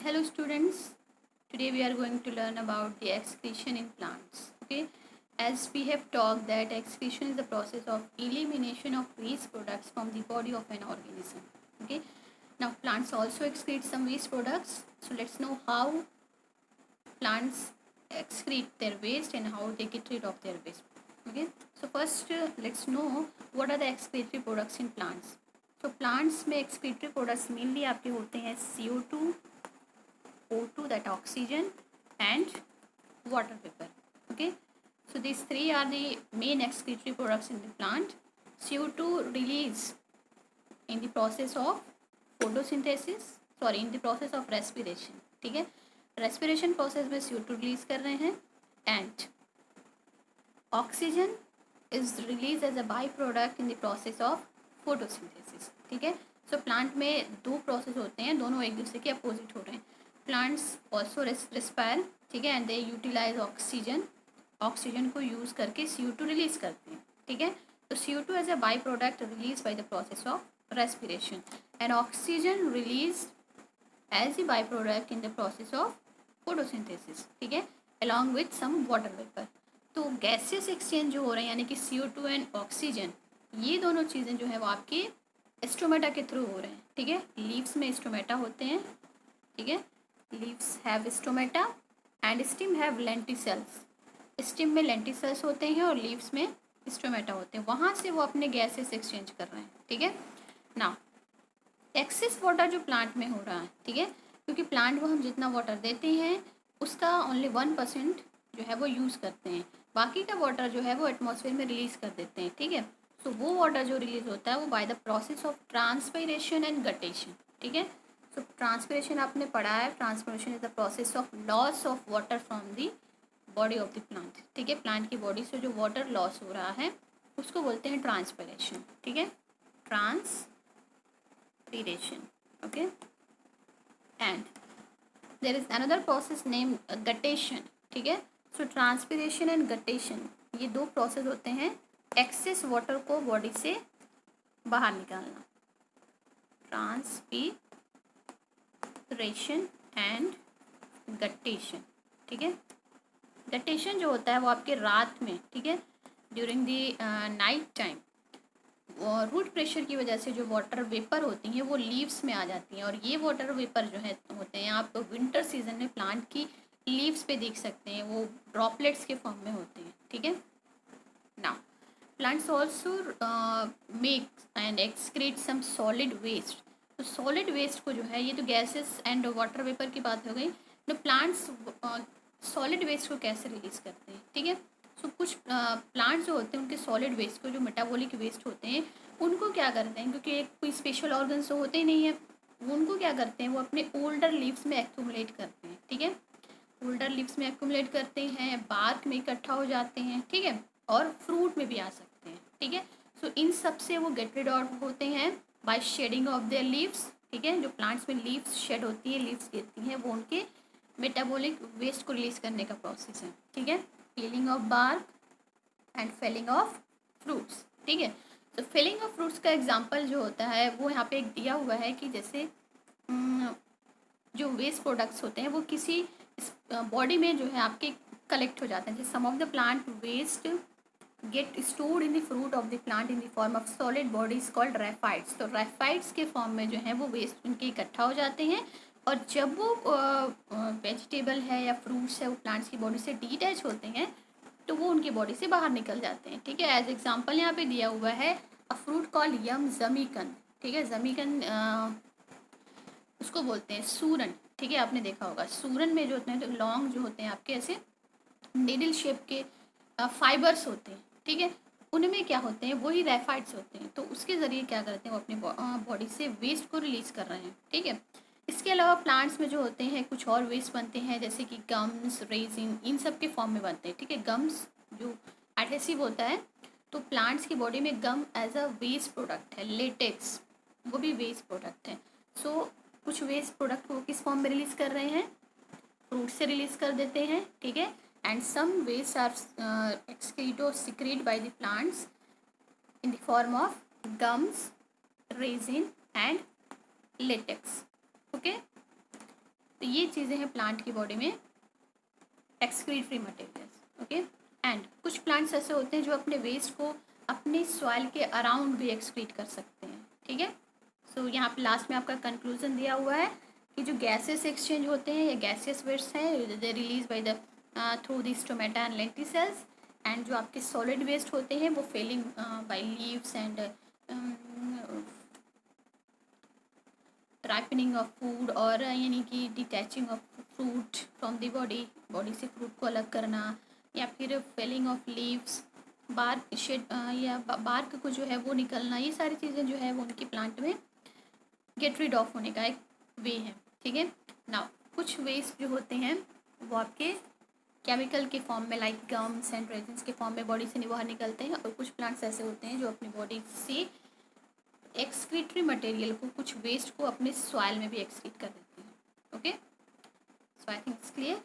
Hello students, today we are going to learn about the excretion in plants. Okay, as we have talked that excretion is the process of elimination of waste products from the body of an organism. Okay, now plants also excrete some waste products. So let's know how plants excrete their waste and how they get rid of their waste. Okay, so first let's know what are the excretory products in plants. So plants में excretory products mainly आपके होते हैं CO2, O2 that oxygen and water vapor. Okay, so these three are the main excretory products in the plant. CO2 release in the process of photosynthesis, sorry in the process of respiration. ठीक है, respiration process में CO2 release कर रहे हैं and oxygen is released as a byproduct in the process of photosynthesis. ठीक है, so plant में दो process होते हैं, दोनों एक दूसरे के opposite हो रहे हैं. प्लांट्स ऑल्सो रेस्पायर, ठीक है, एंड दे यूटिलाइज ऑक्सीजन को यूज करके CO2 रिलीज करते हैं. ठीक है, तो CO2 as a by product release by the process of respiration and oxygen release as a by product in the process of photosynthesis. ठीक है, along with some water vapour. तो gases exchange जो हो रहे हैं यानी कि CO2 एंड ऑक्सीजन, ये दोनों चीज़ें जो है वो आपके स्टोमेटा के थ्रू हो रहे हैं. ठीक है, लीव्स में स्टोमेटा होते हैं. ठीक है, leaves have stomata and stem have lenticels. Stem में lenticels होते हैं और leaves में स्टोमेटा होते हैं. वहाँ से वो अपने गैसेस एक्सचेंज कर रहे हैं. ठीक है, ना एक्सेस वाटर जो प्लांट में हो रहा है, ठीक है, क्योंकि प्लांट को हम जितना वाटर देते हैं उसका ओनली 1% जो है वो यूज़ करते हैं, बाकी का वाटर जो है वो एटमॉस्फेयर में रिलीज कर देते हैं. ठीक है, तो वो वाटर जो रिलीज होता है वो bye the process of transpiration and guttation. ठीक है, तो ट्रांसपिरेशन आपने पढ़ा है. Transpiration is the process of loss of water from the body of the plant. ठीक है, प्लांट की बॉडी से जो वाटर लॉस हो रहा है उसको बोलते हैं ट्रांसपिरेशन. ठीक है, transpiration. Okay, and there is another process name guttation. ठीक है, सो ट्रांसपिरेशन एंड गटेशन ये दो प्रोसेस होते हैं एक्सेस वाटर को बॉडी से बाहर निकालना. Transpiration and guttation. ठीक है, गटेशन जो होता है वो आपके रात में, ठीक है, during the night time root pressure की वजह से जो वाटर वेपर होती हैं वो लीव्स में आ जाती हैं. और ये वाटर वेपर जो है होते हैं आप विंटर सीजन में प्लांट की लीव्स पे देख सकते हैं, वो ड्रॉपलेट्स के फॉर्म में होते हैं. ठीक है, now plants also make and excrete some solid waste. तो सॉलिड वेस्ट को जो है, ये तो गैसेस एंड वाटर वेपर की बात हो गई, तो प्लांट्स सॉलिड वेस्ट को कैसे रिलीज करते हैं. ठीक है, सो कुछ प्लांट्स जो होते हैं उनके सॉलिड वेस्ट को, जो मेटाबॉलिक वेस्ट होते हैं, उनको क्या करते हैं, क्योंकि कोई स्पेशल ऑर्गन्स तो होते ही नहीं है, उनको क्या करते हैं वो अपने ओल्डर लीव्स में एक्यूमुलेट करते हैं. ठीक है, ओल्डर लीव्स में एक्यूमुलेट करते हैं, बार्क में इकट्ठा हो जाते हैं. ठीक है, और फ्रूट में भी आ सकते हैं. ठीक है, सो इन सब से वो गेट रिड आउट होते हैं by shedding off their leaves. ठीक है, जो प्लांट्स में लीव्स शेड होती है, लीव्स गिरती हैं, वो उनके मेटाबॉलिक वेस्ट को रिलीज करने का प्रोसेस है. ठीक है, peeling off bark and falling off fruits. ठीक है, तो फेलिंग ऑफ फ्रूट्स का एग्जांपल जो होता है वो यहाँ पे एक दिया हुआ है कि जैसे जो वेस्ट प्रोडक्ट्स होते हैं वो किसी बॉडी में जो है आपके कलेक्ट हो जाते हैं. जैसे some of the plant waste get stored in the fruit of the plant in the form of solid bodies called raphides. तो रैफाइड्स के फॉर्म में जो है वो वेस्ट उनके इकट्ठा हो जाते हैं, और जब वो वेजिटेबल है या फ्रूट्स है वो प्लांट्स की बॉडी से डिटैच होते हैं तो वो उनकी बॉडी से बाहर निकल जाते हैं. ठीक है, एज एग्जाम्पल यहाँ पे दिया हुआ है अ फ्रूट कॉल्ड यम जमीकन. ठीक है, जमीकन उसको बोलते हैं सूरन. ठीक है, आपने देखा होगा सूरन में जो होते हैं तो लॉन्ग जो होते हैं आपके ऐसे निडल शेप के फाइबर्स होते हैं. ठीक है, उनमें क्या होते हैं वही रैफाइड्स होते हैं, तो उसके ज़रिए क्या करते हैं वो अपने बॉडी से वेस्ट को रिलीज कर रहे हैं. ठीक है, इसके अलावा प्लांट्स में जो होते हैं कुछ और वेस्ट बनते हैं जैसे कि गम्स, रेजिन, इन सब के फॉर्म में बनते हैं. ठीक है, गम्स जो एडहेसिव होता है, तो प्लांट्स की बॉडी में गम एज अ वेस्ट प्रोडक्ट है. लेटेक्स वो भी वेस्ट प्रोडक्ट है. सो कुछ वेस्ट प्रोडक्ट को किस फॉर्म में रिलीज कर रहे हैं, फ्रूट से रिलीज कर देते हैं. ठीक है, and some wastes are excreted or secreted by the plants in the form of gums, resin and latex. Okay, तो ये चीज़ें हैं प्लांट की बॉडी में एक्सक्रीटरी मटेरियल्स, ओके। एंड कुछ प्लांट्स ऐसे होते हैं जो अपने वेस्ट को अपने सॉइल के अराउंड भी एक्सक्रीट कर सकते हैं, ठीक है। सो यहाँ पे लास्ट में आपका कंक्लूजन दिया हुआ है कि जो गैसेस एक्सचेंज होते हैं या गैसियस वेस्ट हैं they release by the through the stomata and lenticels, and जो आपके सॉलिड वेस्ट होते हैं वो falling by leaves and ripening of food, और यानी कि detaching of fruit from the body, body से फ्रूट को अलग करना, या फिर falling of leaves, bark shed या बार्क को जो है वो निकलना, ये सारी चीज़ें जो है वो उनकी प्लांट में गेट रीड ऑफ होने का एक वे है, ठीक है। नाउ कुछ वेस्ट जो होते हैं वो आपके केमिकल के फॉर्म में लाइक गम्स एंड रेजिन्स के फॉर्म में बॉडी से बाहर निकलते हैं, और कुछ प्लांट्स ऐसे होते हैं जो अपनी बॉडी से एक्सक्रीटरी मटेरियल को, कुछ वेस्ट को अपने सॉइल में भी एक्सक्रीट कर देते हैं, okay. So I think it's clear.